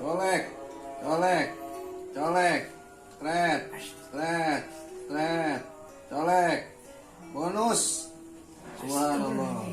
colek, colek, colek, stret, stret, stret, colek, bonus, subhanallah.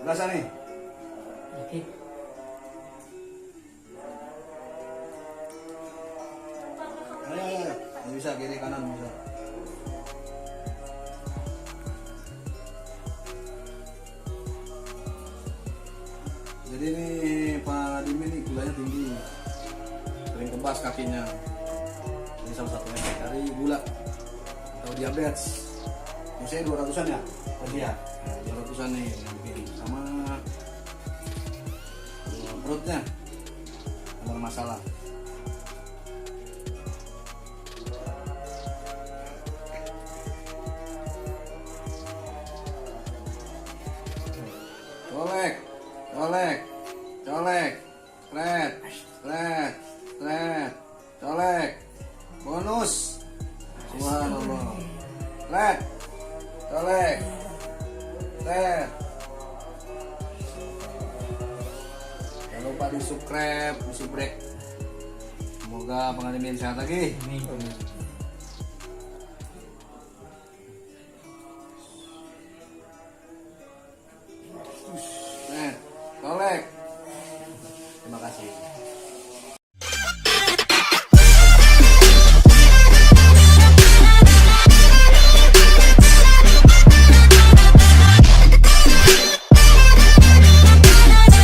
Berasa nih? Oke. Ayo. Ini bisa kiri kanan bisa. Jadi ini Pak Dimi nih gulanya tinggi, sering kebas kakinya. Ini salah satu efek dari gula atau diabetes. Usia 200-an ya? Iya. 200-an nih yang begini. Sama perutnya ada masalah. Colek, colek, colek, stret, stret, stret, colek, bonus, subhanallah, stret, colek, stret. Jangan lupa di subscribe, di subrek. Semoga pengademian sehat lagi. Amin.